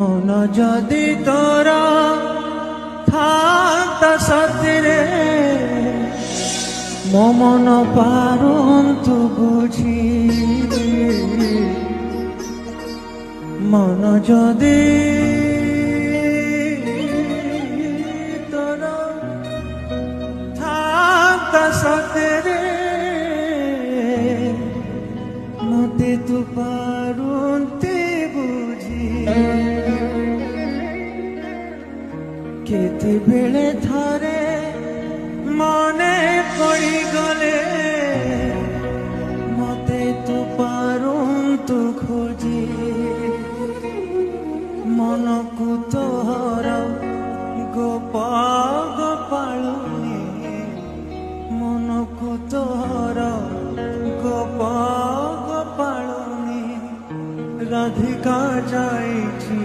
মন যদি তোরা থাকতা সতরে মো মন পারন্তু বুঝি মন যদি তোরা থাকতা সতরে মতে তু পারন্তে বুঝি কেতেবেলে থরে মনে পড়ি গলে মতে তু পারন্তু খোঁজি মনকু তোর গোপ গোপালুনি মনকু তোর গোপ গোপালুনি রাধিকা যাইছি।